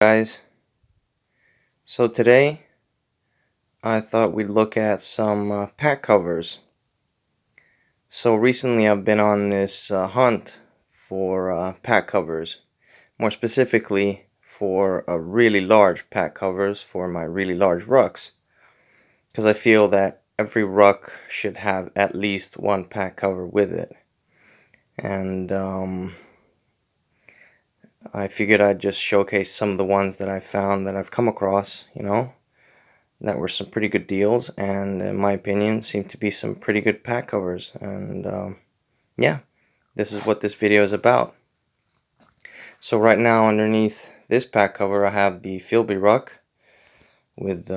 Guys, so today I thought we'd look at some pack covers. So recently I've been on this hunt for pack covers, more specifically for really large pack covers for my really large rucks, because I feel that every ruck should have at least one pack cover with it. And I figured I'd just showcase some of the ones that I found that I've come across, that were some pretty good deals, and in my opinion seem to be some pretty good pack covers. And yeah, this is what this video is about. So right now underneath this pack cover I have the Philby ruck with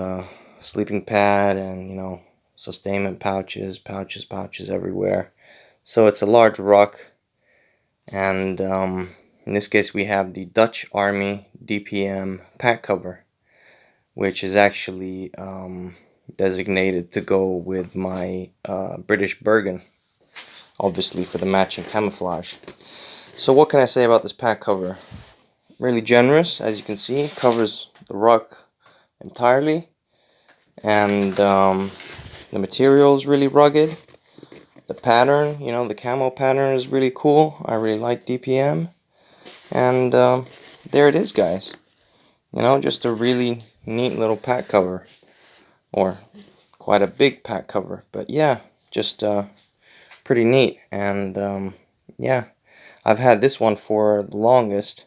sleeping pad and sustainment pouches everywhere. So it's a large ruck, and in this case we have the Dutch Army DPM pack cover, which is actually designated to go with my British Bergen, obviously for the matching camouflage. So what can I say about this pack cover? Really generous, as you can see, covers the ruck entirely, and the material is really rugged. The pattern, the camo pattern is really cool. I really like DPM, and there it is, guys. Just a really neat little pack cover, or quite a big pack cover, but yeah, just pretty neat. And yeah, I've had this one for the longest,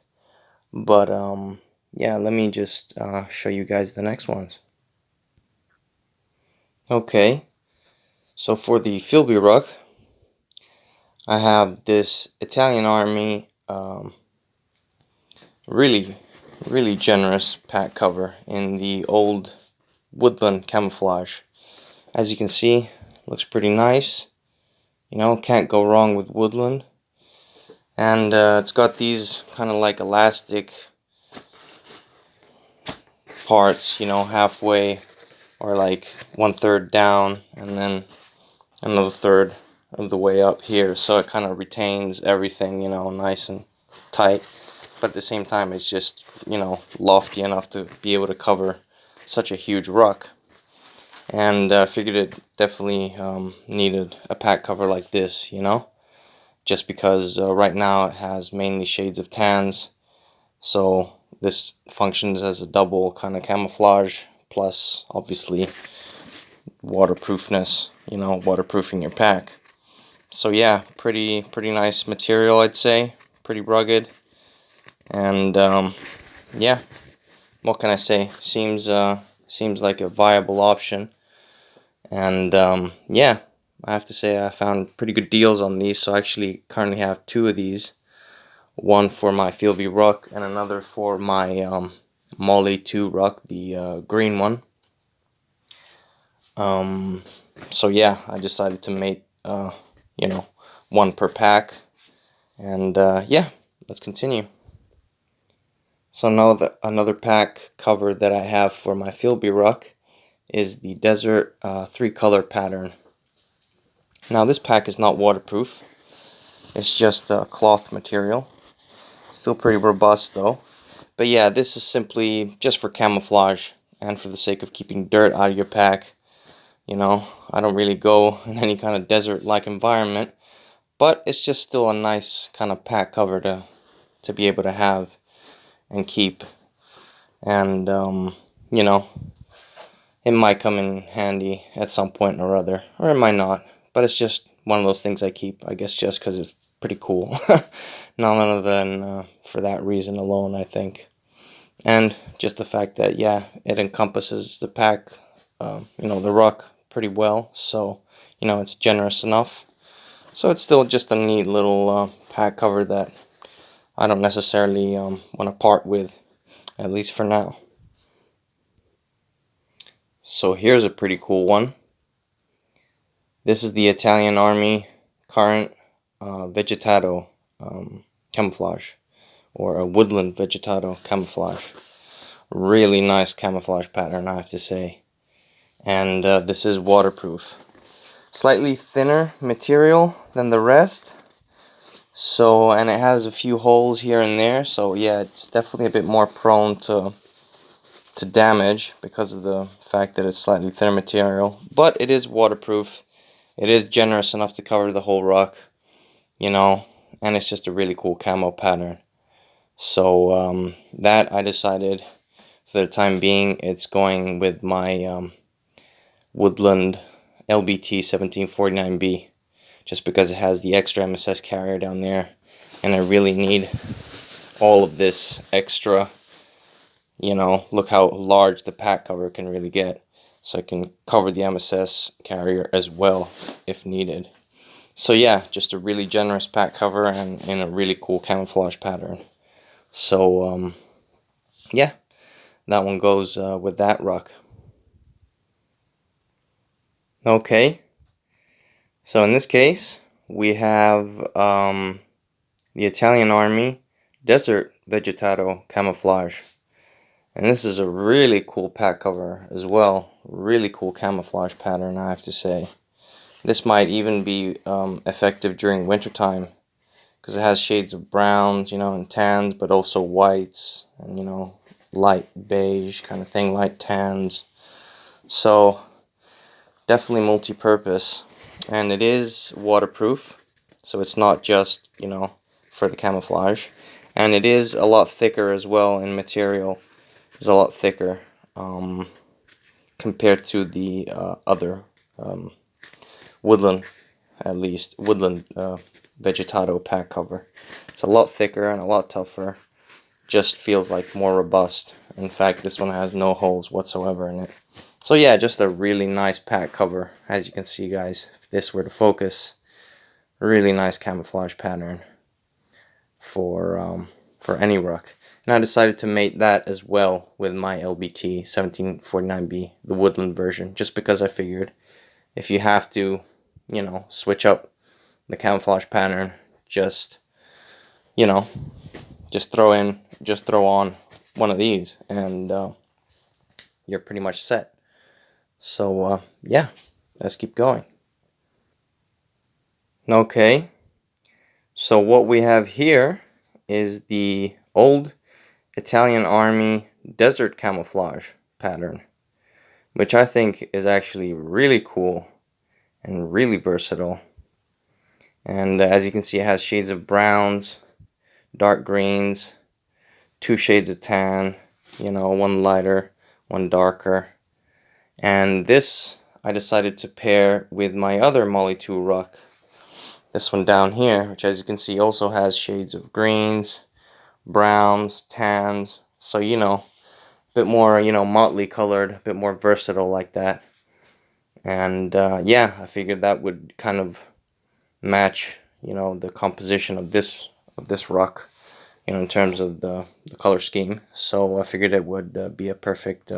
but yeah, let me just show you guys the next ones. Okay, so for the Philby ruck, I have this Italian Army really generous pack cover in the old woodland camouflage. As you can see, looks pretty nice. Can't go wrong with woodland. And it's got these kind of like elastic parts, halfway or like 1/3 down, and then another third of the way up here, so it kind of retains everything, nice and tight, but at the same time it's just, lofty enough to be able to cover such a huge ruck. And I figured it definitely needed a pack cover like this, just because right now it has mainly shades of tans, so this functions as a double kind of camouflage, plus obviously waterproofness, waterproofing your pack. So yeah, pretty nice material, I'd say, pretty rugged, and yeah, what can I say? Seems like a viable option. And yeah, I have to say I found pretty good deals on these. So I actually currently have two of these, one for my Philby ruck and another for my Molly 2 ruck, the green one. So yeah, I decided to make one per pack, and yeah, let's continue. So now another pack cover that I have for my Philby ruck is the Desert 3-color pattern. Now this pack is not waterproof, it's just cloth material, still pretty robust though. But yeah, this is simply just for camouflage and for the sake of keeping dirt out of your pack. I don't really go in any kind of desert-like environment, but it's just still a nice kind of pack cover to be able to have and keep. And it might come in handy at some point or other, or it might not, but it's just one of those things I keep, I guess, just because it's pretty cool. None other than for that reason alone, I think. And just the fact that, yeah, it encompasses the pack, the ruck pretty well, so it's generous enough. So it's still just a neat little pack cover that I don't necessarily want to part with, at least for now. So here's a pretty cool one. This is the Italian Army current Vegetato camouflage, or a woodland Vegetato camouflage. Really nice camouflage pattern, I have to say. And this is waterproof. Slightly thinner material than the rest, So, and it has a few holes here and there, so yeah, it's definitely a bit more prone to damage because of the fact that it's slightly thinner material. But it is waterproof. It is generous enough to cover the whole rock, you know, and it's just a really cool camo pattern. So that I decided for the time being, it's going with my Woodland LBT 1749B, just because it has the extra MSS carrier down there, and I really need all of this extra, you know, look how large the pack cover can really get, so I can cover the MSS carrier as well if needed. So yeah, just a really generous pack cover and in a really cool camouflage pattern. So yeah, that one goes with that ruck. Okay, so in this case we have the Italian Army Desert Vegetato Camouflage. And this is a really cool pack cover as well. Really cool camouflage pattern, I have to say. This might even be effective during wintertime, because it has shades of browns, you know, and tans, but also whites, and, you know, light beige kind of thing, light tans. So, definitely multi-purpose. And it is waterproof, so it's not just, you know, for the camouflage. And it is a lot thicker as well in material. It's a lot thicker compared to the other Woodland, at least, Woodland Vegetato pack cover. It's a lot thicker and a lot tougher. Just feels like more robust. In fact, this one has no holes whatsoever in it. So yeah, just a really nice pack cover. As you can see, guys, if this were to focus, really nice camouflage pattern for any ruck. And I decided to mate that as well with my LBT 1749B, the Woodland version, just because I figured if you have to, you know, switch up the camouflage pattern, just, you know, just throw on one of these, and you're pretty much set. So yeah, let's keep going. Okay, so what we have here is the old Italian Army Desert Camouflage pattern, which I think is actually really cool and really versatile. And as you can see, it has shades of browns, dark greens, 2 shades of tan, you know, one lighter, one darker. And this I decided to pair with my other Molly 2 ruck, this one down here, which as you can see also has shades of greens, browns, tans, so, you know, a bit more, you know, motley colored, a bit more versatile like that. And yeah, I figured that would kind of match, you know, the composition of this ruck, you know, in terms of the color scheme. So I figured it would be a perfect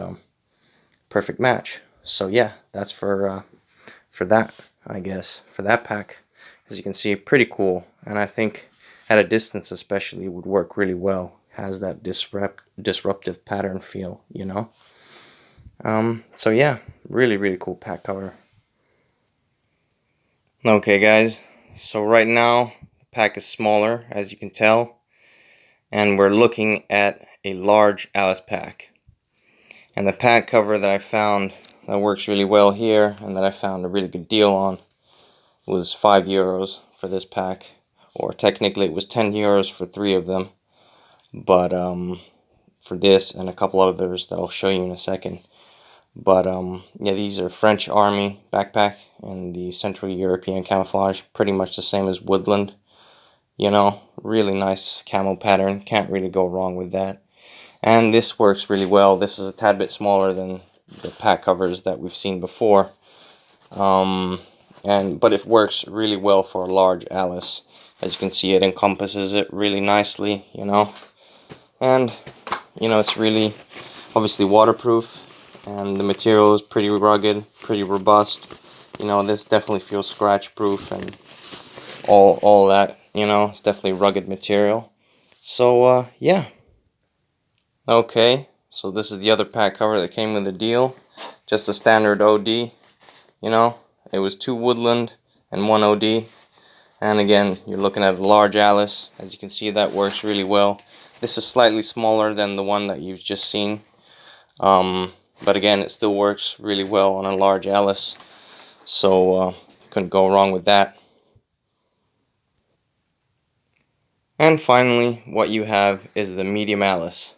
perfect match. So yeah, that's for that, I guess, for that pack. As you can see, pretty cool, and I think at a distance especially would work really well. Has that disruptive pattern feel, you know. So yeah, really cool pack cover. Okay, guys, so right now the pack is smaller, as you can tell, and we're looking at a large Alice pack. And the pack cover that I found that works really well here, and that I found a really good deal on, was €5 for this pack, or technically it was €10 for 3 of them, but for this and a couple others that I'll show you in a second. But yeah, these are French Army backpack and the Central European camouflage, pretty much the same as Woodland. You know, really nice camo pattern, can't really go wrong with that. And this works really well. This is a tad bit smaller than the pack covers that we've seen before. But it works really well for a large Alice. As you can see, it encompasses it really nicely, you know. And, you know, it's really obviously waterproof, and the material is pretty rugged, pretty robust. You know, this definitely feels scratch proof and all that, you know. It's definitely rugged material. So yeah. Okay, so this is the other pack cover that came with the deal. Just a standard OD, you know. It was 2 Woodland and 1 OD. And again, you're looking at a large Alice. As you can see, that works really well. This is slightly smaller than the one that you've just seen. But again, it still works really well on a large Alice. So couldn't go wrong with that. And finally, what you have is the medium Alice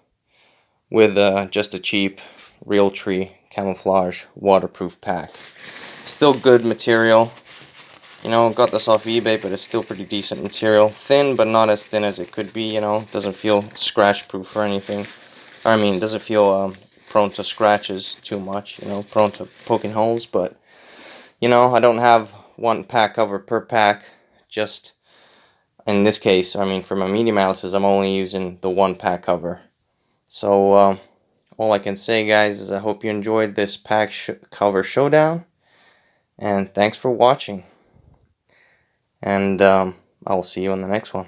with just a cheap Realtree camouflage waterproof pack. Still good material. You know, got this off eBay, but it's still pretty decent material. Thin, but not as thin as it could be, you know. Doesn't feel scratch proof or anything. I mean, doesn't feel prone to scratches too much, you know, prone to poking holes. But, you know, I don't have one pack cover per pack. Just, in this case, I mean, for my medium Alices, I'm only using the one pack cover. So, all I can say, guys, is I hope you enjoyed this pack cover showdown. And thanks for watching. And I will see you on the next one.